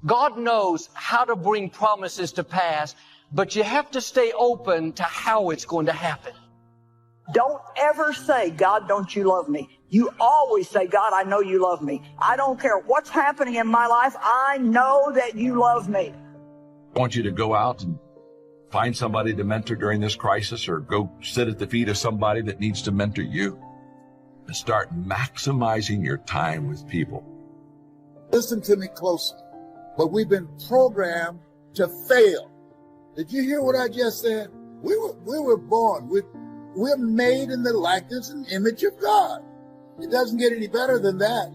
God knows how to bring promises to pass, but you have to stay open to how it's going to happen. Don't ever say, God, don't you love me? You always say, God, I know you love me. I don't care what's happening in my life. I know that you love me. I want you to go out and find somebody to mentor during this crisis, or go sit at the feet of somebody that needs to mentor you, and start maximizing your time with people. Listen to me closely. But we've been programmed to fail. Did you hear what I just said? We were born. We're made in the likeness and image of God. It doesn't get any better than that.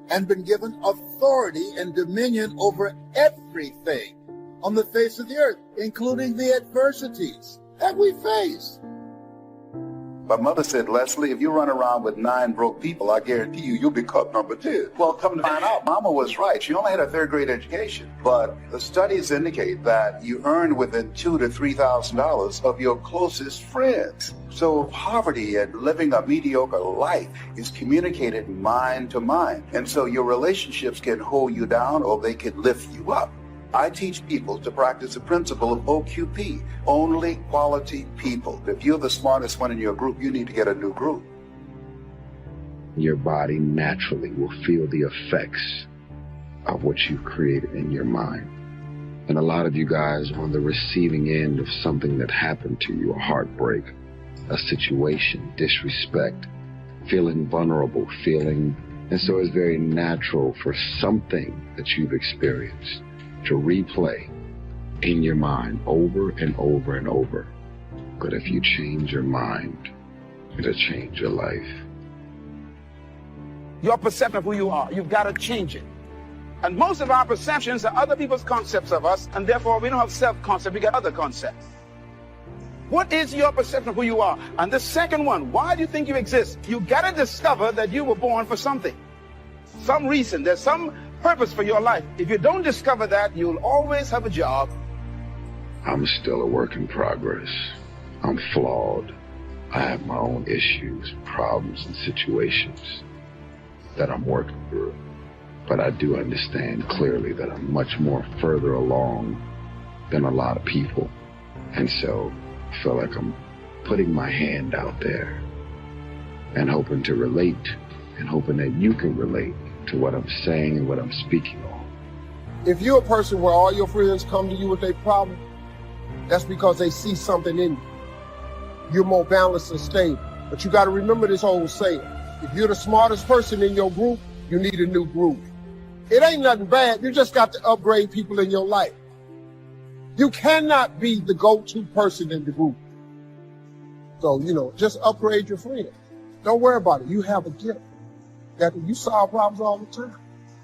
And been given authority and dominion over everything on the face of the earth, including the adversities that we face. My mother said, Leslie, if you run around with 9 broke people, I guarantee you'll be caught number 10. Well, come to find out, Mama was right. She only had a 3rd grade education. But the studies indicate that you earn within $2,000 to $3,000 of your closest friends. So poverty and living a mediocre life is communicated mind to mind. And so your relationships can hold you down, or they can lift you up. I teach people to practice the principle of OQP, only quality people. If you're the smartest one in your group, you need to get a new group. Your body naturally will feel the effects of what you've created in your mind. And a lot of you guys are on the receiving end of something that happened to you, a heartbreak, a situation, disrespect, feeling vulnerable, and so it's very natural for something that you've experienced to replay in your mind over and over and over. But if you change your mind, it'll change your life. Your perception of who you are, you've got to change it. And most of our perceptions are other people's concepts of us, and therefore we don't have self-concept, we get other concepts. What is your perception of who you are? And the second one, why do you think you exist? You got to discover that you were born for something. Some reason, there's some purpose for your life. If you don't discover that, you'll always have a job. I'm still a work in progress. I'm flawed. I have my own issues, problems, and situations that I'm working through. But I do understand clearly that I'm much more further along than a lot of people. And so I feel like I'm putting my hand out there and hoping to relate, and hoping that you can relate to what I'm saying and what I'm speaking on. If you're a person where all your friends come to you with their problem, that's because they see something in you. You're more balanced and stable. But you got to remember this old saying. If you're the smartest person in your group, you need a new group. It ain't nothing bad. You just got to upgrade people in your life. You cannot be the go-to person in the group. So, just upgrade your friends. Don't worry about it. You have a gift. That you solve problems all the time.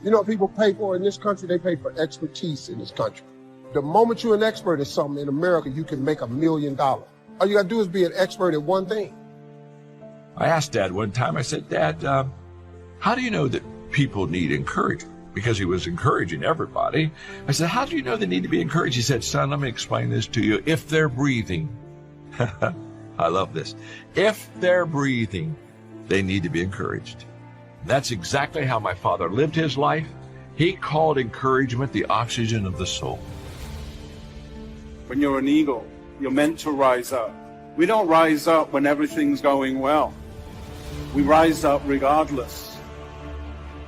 You know what people pay for in this country? They pay for expertise in this country. The moment you're an expert at something in America, you can make $1 million. All you got to do is be an expert at one thing. I asked Dad one time, I said, Dad, how do you know that people need encouragement? Because he was encouraging everybody. I said, how do you know they need to be encouraged? He said, son, let me explain this to you. If they're breathing, I love this. If they're breathing, they need to be encouraged. That's exactly how my father lived his life. He called encouragement the oxygen of the soul. When you're an eagle, you're meant to rise up. We don't rise up when everything's going well. We rise up regardless.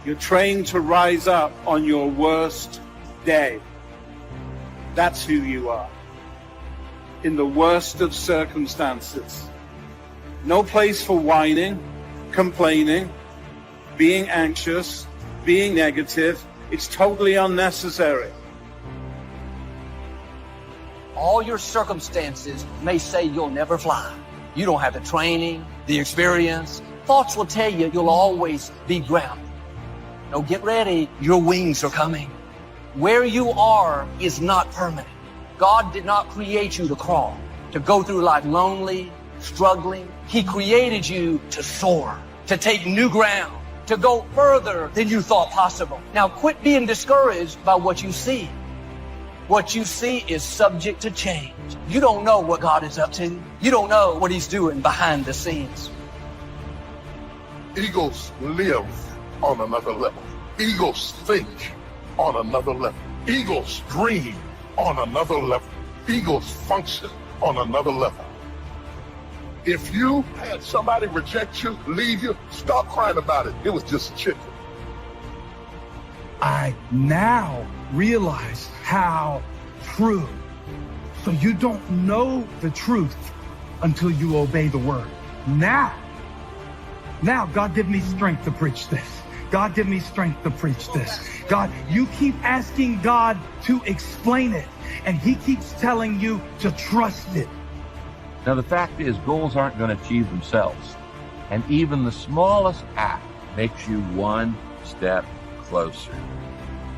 You're trained to rise up on your worst day. That's who you are. In the worst of circumstances. No place for whining, complaining, being anxious, being negative. It's totally unnecessary. All your circumstances may say you'll never fly. You don't have the training, the experience. Thoughts will tell you you'll always be grounded. No, get ready. Your wings are coming. Where you are is not permanent. God did not create you to crawl, to go through life lonely, struggling. He created you to soar, to take new ground, to go further than you thought possible. Now quit being discouraged by what you see. What you see is subject to change. You don't know what God is up to. You don't know what He's doing behind the scenes. Eagles live on another level. Eagles think on another level. Eagles dream on another level. Eagles function on another level. If you had somebody reject you, leave you, stop crying about it. It was just chicken. I now realize how true. So you don't know the truth until you obey the word. Now, God, give me strength to preach this. God, give me strength to preach this. God, you keep asking God to explain it, and he keeps telling you to trust it. Now, the fact is, goals aren't going to achieve themselves. And even the smallest act makes you one step closer.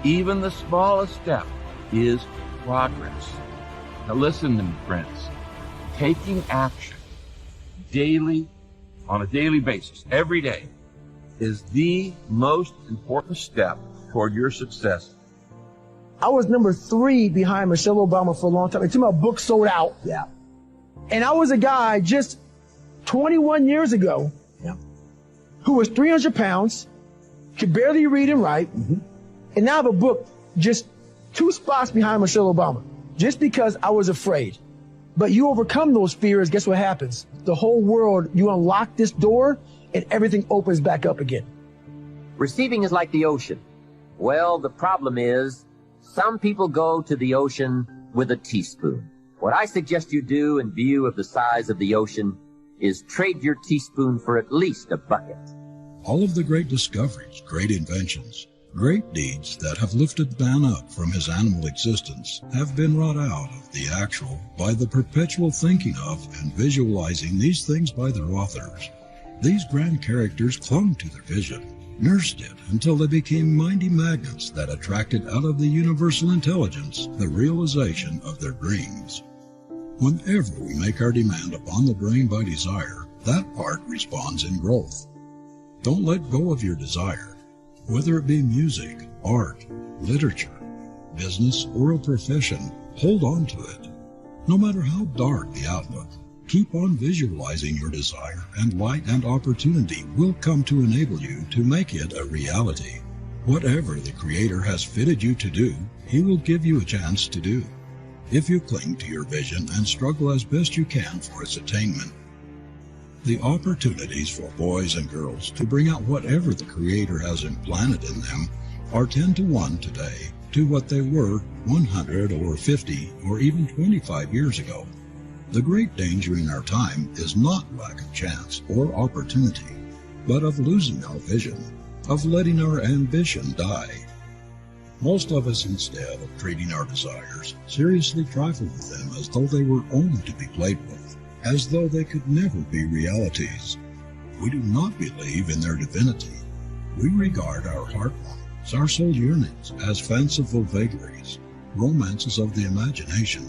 Even the smallest step is progress. Now, listen to me, friends. Taking action daily, on a daily basis, every day, is the most important step toward your success. I was number 3 behind Michelle Obama for a long time until my book sold out. Yeah. And I was a guy just 21 years ago who was 300 pounds, could barely read and write, and now I have a book just 2 spots behind Michelle Obama, just because I was afraid. But you overcome those fears, guess what happens? The whole world, you unlock this door, and everything opens back up again. Receiving is like the ocean. Well, the problem is, some people go to the ocean with a teaspoon. What I suggest you do in view of the size of the ocean is trade your teaspoon for at least a bucket. All of the great discoveries, great inventions, great deeds that have lifted man up from his animal existence have been wrought out of the actual by the perpetual thinking of and visualizing these things by their authors. These grand characters clung to their vision, nursed it until they became mighty magnets that attracted out of the universal intelligence the realization of their dreams. Whenever we make our demand upon the brain by desire, that part responds in growth. Don't let go of your desire. Whether it be music, art, literature, business, or a profession, hold on to it. No matter how dark the outlook, keep on visualizing your desire, and light and opportunity will come to enable you to make it a reality. Whatever the Creator has fitted you to do, He will give you a chance to do, if you cling to your vision and struggle as best you can for its attainment. The opportunities for boys and girls to bring out whatever the Creator has implanted in them are 10 to 1 today to what they were 100 or 50 or even 25 years ago. The great danger in our time is not lack of chance or opportunity, but of losing our vision, of letting our ambition die. Most of us, instead of treating our desires, seriously trifle with them as though they were only to be played with, as though they could never be realities. We do not believe in their divinity. We regard our heart longings, our soul yearnings, as fanciful vagaries, romances of the imagination.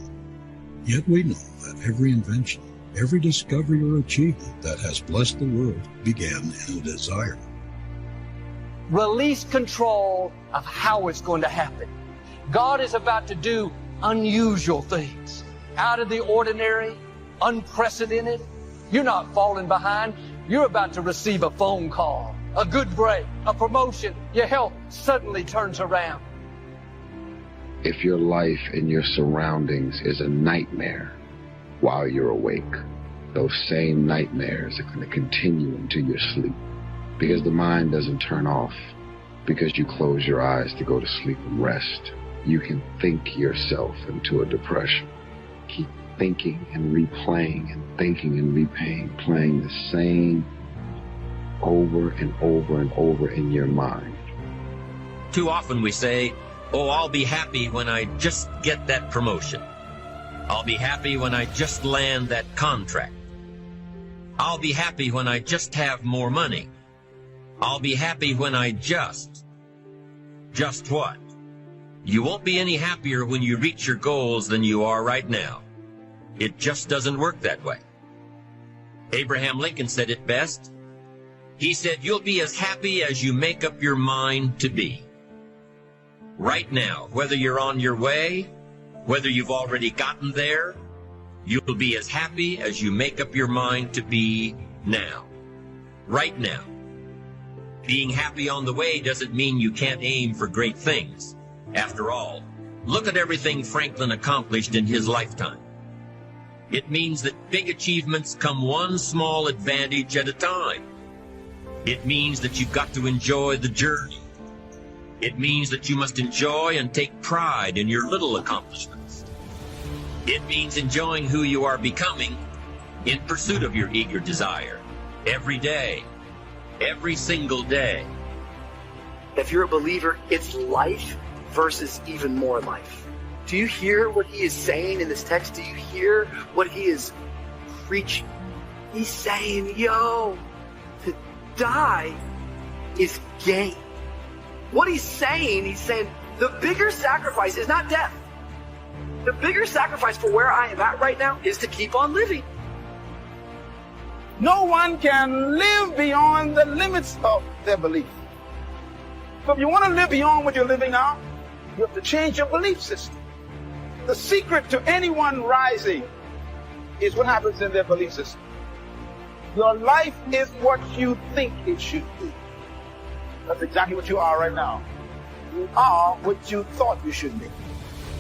Yet we know that every invention, every discovery or achievement that has blessed the world began in a desire. Release control of how it's going to happen. God is about to do unusual things, out of the ordinary, unprecedented. You're not falling behind. You're about to receive a phone call, a good break, a promotion. Your health suddenly turns around. If your life and your surroundings is a nightmare while you're awake, those same nightmares are going to continue into your sleep, because the mind doesn't turn off because you close your eyes to go to sleep and rest. You can think yourself into a depression. Keep thinking and replaying and thinking and replaying, playing the same over and over and over in your mind. Too often we say, oh, I'll be happy when I just get that promotion. I'll be happy when I just land that contract. I'll be happy when I just have more money. I'll be happy when I just what? You won't be any happier when you reach your goals than you are right now. It just doesn't work that way. Abraham Lincoln said it best. He said, you'll be as happy as you make up your mind to be. Right now, whether you're on your way, whether you've already gotten there, you'll be as happy as you make up your mind to be now. Right now. Being happy on the way doesn't mean you can't aim for great things. After all, Look at everything Franklin accomplished in his lifetime. It means that big achievements come one small advantage at a time. It means that you've got to enjoy the journey. It means that you must enjoy and take pride in your little accomplishments. It means enjoying who you are becoming in pursuit of your eager desire every day, every single day. If you're a believer, it's life versus even more life. Do you hear what he is saying in this text? Do you hear what he is preaching? He's saying, yo, to die is gain. What he's saying the bigger sacrifice is not death. The bigger sacrifice for where I am at right now is to keep on living. No one can live beyond the limits of their belief. So if you want to live beyond what you're living now, you have to change your belief system. The secret to anyone rising is what happens in their belief system. Your life is what you think it should be. That's exactly what you are right now. You are what you thought you should be.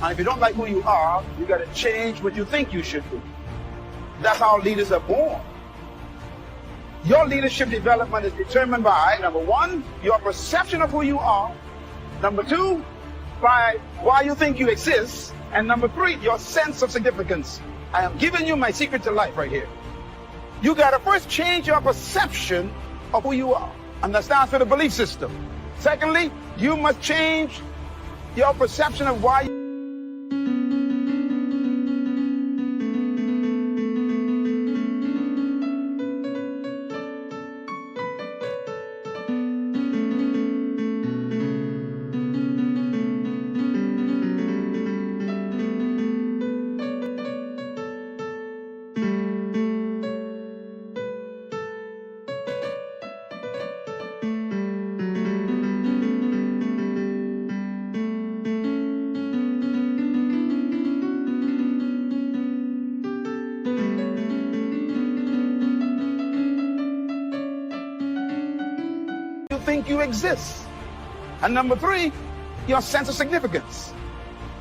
And if you don't like who you are, you got to change what you think you should be. That's how leaders are born. Your leadership development is determined by, number one, your perception of who you are. Number two, by why you think you exist. And number three, your sense of significance. I am giving you my secret to life right here. You got to first change your perception of who you are. And that starts with a belief system. Secondly, you must change your perception of why think you exist. And number three, your sense of significance.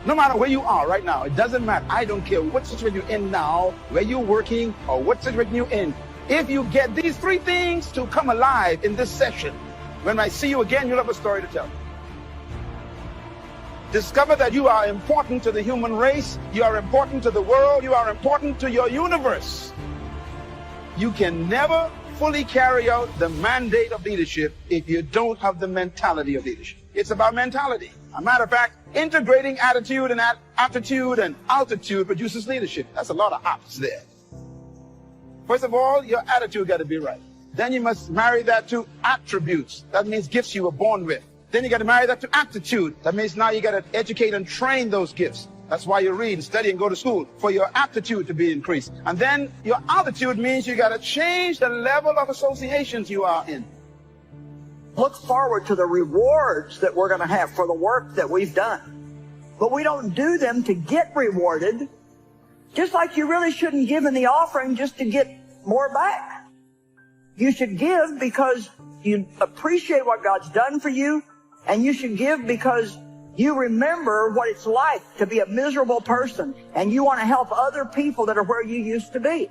No matter where you are right now, it doesn't matter. I don't care what situation you're in now, where you're working, or what situation you're in. If you get these three things to come alive in this session, when I see you again, you'll have a story to tell. Discover that you are important to the human race, you are important to the world, you are important to your universe. You can never fully carry out the mandate of leadership if you don't have the mentality of leadership. It's about mentality. As a matter of fact, integrating attitude and aptitude and altitude produces leadership. That's a lot of ops there. First of all, your attitude got to be right. Then you must marry that to attributes. That means gifts you were born with. Then you got to marry that to aptitude. That means now you got to educate and train those gifts. That's why you read and study and go to school, for your aptitude to be increased. And then your altitude means you got to change the level of associations you are in. Look forward to the rewards that we're going to have for the work that we've done. But we don't do them to get rewarded, just like you really shouldn't give in the offering just to get more back. You should give because you appreciate what God's done for you, and you should give because you remember what it's like to be a miserable person, and you want to help other people that are where you used to be.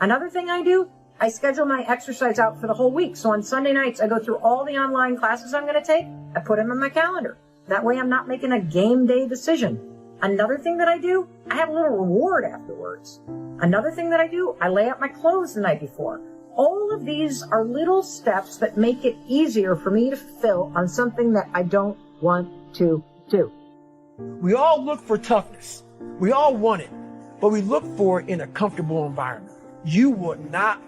Another thing I do, I schedule my exercise out for the whole week. So on Sunday nights, I go through all the online classes I'm going to take. I put them in my calendar. That way I'm not making a game day decision. Another thing that I do, I have a little reward afterwards. Another thing that I do, I lay out my clothes the night before. All of these are little steps that make it easier for me to fulfill on something that I don't want to do. We all look for toughness. We all want it, but we look for it in a comfortable environment. You would not.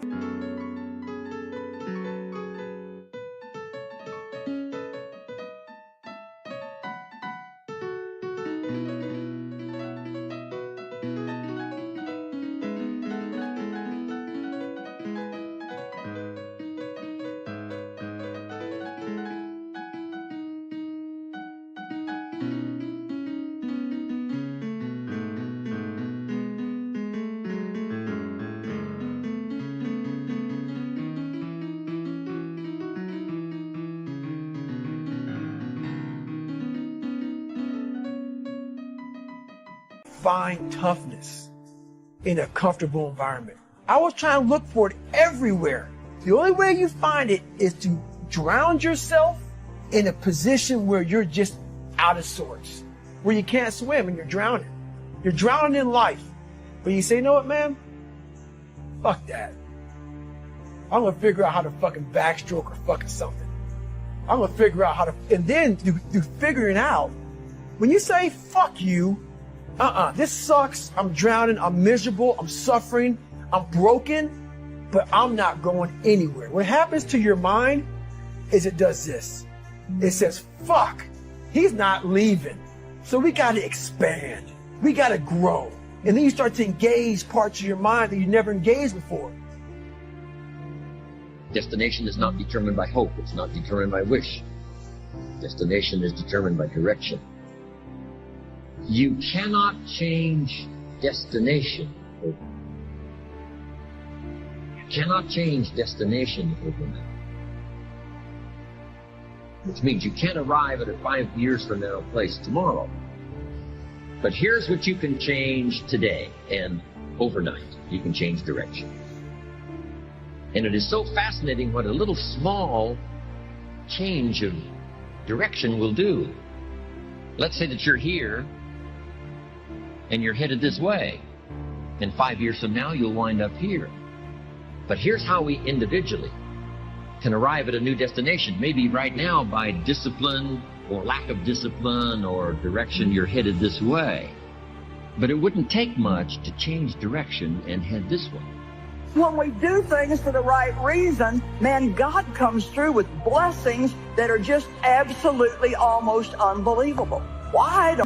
find toughness in a comfortable environment. I was trying to look for it everywhere. The only way you find it is to drown yourself in a position where you're just out of sorts, where you can't swim and you're drowning. You're drowning in life. But you say, you know what, man? Fuck that. I'm gonna figure out how to fucking backstroke or fucking something. I'm gonna figure out how to, and then through figuring out, when you say, fuck you, this sucks, I'm drowning, I'm miserable, I'm suffering, I'm broken, but I'm not going anywhere. What happens to your mind is it does this. It says, fuck, he's not leaving. So we gotta expand. We gotta grow. And then you start to engage parts of your mind that you never engaged before. Destination is not determined by hope. It's not determined by wish. Destination is determined by direction. You cannot change destination overnight. You cannot change destination overnight. Which means you can't arrive at a 5 years from now place tomorrow. But here's what you can change today and overnight. You can change direction. And it is so fascinating what a little small change of direction will do. Let's say that you're here and you're headed this way. And 5 years from now, you'll wind up here. But here's how we individually can arrive at a new destination. Maybe right now by discipline or lack of discipline or direction, you're headed this way. But it wouldn't take much to change direction and head this way. When we do things for the right reason, man, God comes through with blessings that are just absolutely almost unbelievable. Why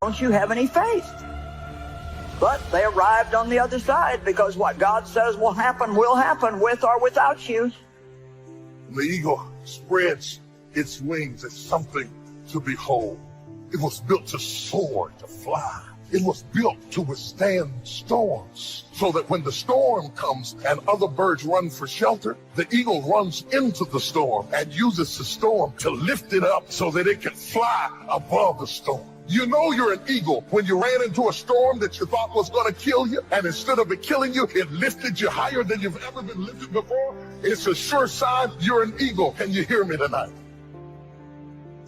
don't you have any faith? But they arrived on the other side because what God says will happen with or without you. The eagle spreads its wings as something to behold. It was built to soar, to fly. It was built to withstand storms, so that when the storm comes and other birds run for shelter, the eagle runs into the storm and uses the storm to lift it up so that it can fly above the storm. You know you're an eagle when you ran into a storm that you thought was going to kill you, and instead of it killing you, it lifted you higher than you've ever been lifted before. It's a sure sign you're an eagle. Can you hear me tonight?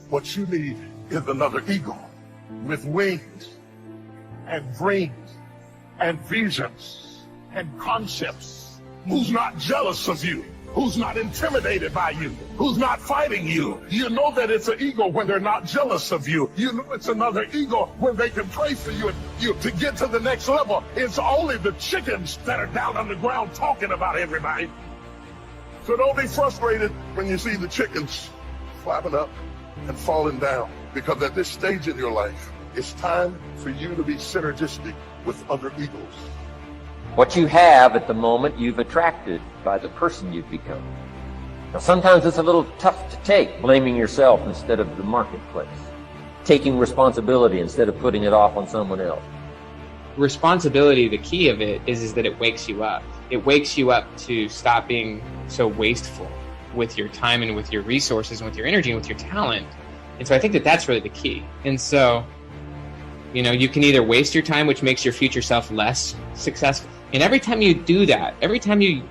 What you need is another eagle with wings and dreams and visions and concepts, who's not jealous of you, who's not intimidated by you, who's not fighting you. You know that it's an eagle when they're not jealous of you. You know it's another eagle when they can pray for you and you to get to the next level. It's only the chickens that are down on the ground talking about everybody. So don't be frustrated when you see the chickens flapping up and falling down, because at this stage in your life, it's time for you to be synergistic with other eagles. What you have at the moment, you've attracted by the person you've become. Now, sometimes it's a little tough to take, blaming yourself instead of the marketplace, taking responsibility instead of putting it off on someone else. Responsibility, the key of it is that it wakes you up. It wakes you up to stop being so wasteful with your time and with your resources and with your energy and with your talent. And so I think that that's really the key. And so, you know, you can either waste your time, which makes your future self less successful. And every time you do that, every time you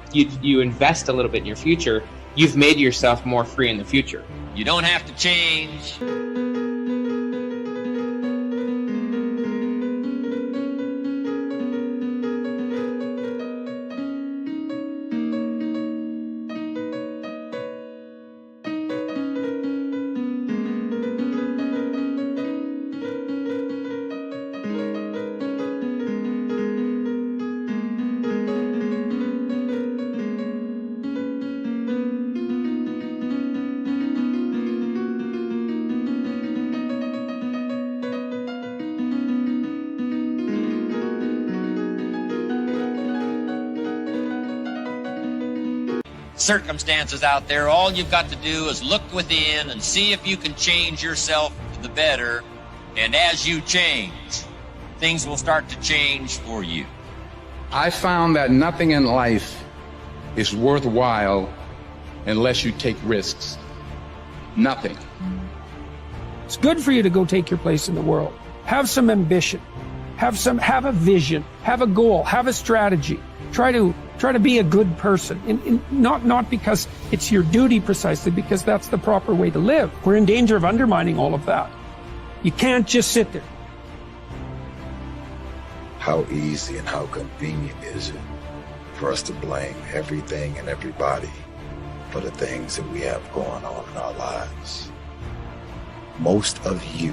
invest a little bit in your future, you've made yourself more free in the future. You don't have to change. circumstances out there. All you've got to do is look within and see if you can change yourself to the better. And as you change, things will start to change for you. I found that nothing in life is worthwhile unless you take risks. Nothing. It's good for you to go take your place in the world. Have some ambition. Have a vision. Have a goal. Have a strategy. Try to be a good person. Not because it's your duty precisely, because that's the proper way to live. We're in danger of undermining all of that. You can't just sit there. How easy and how convenient is it for us to blame everything and everybody for the things that we have going on in our lives? Most of you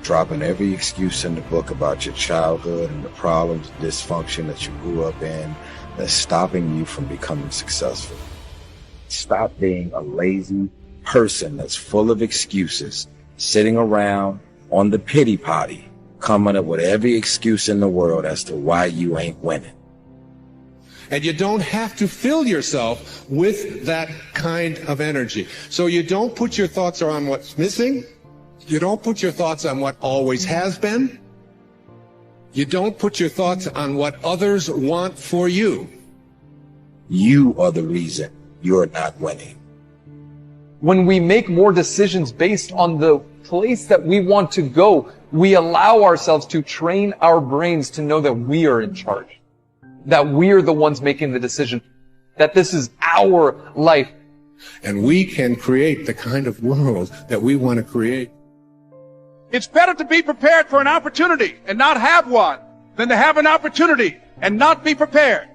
dropping every excuse in the book about your childhood and the problems, dysfunction that you grew up in that's stopping you from becoming successful. Stop being a lazy person that's full of excuses, sitting around on the pity potty, coming up with every excuse in the world as to why you ain't winning. And you don't have to fill yourself with that kind of energy. So you don't put your thoughts on what's missing. You don't put your thoughts on what always has been. You don't put your thoughts on what others want for you. You are the reason you're not winning. When we make more decisions based on the place that we want to go, we allow ourselves to train our brains to know that we are in charge, that we are the ones making the decision, that this is our life. And we can create the kind of world that we want to create. It's better to be prepared for an opportunity and not have one than to have an opportunity and not be prepared.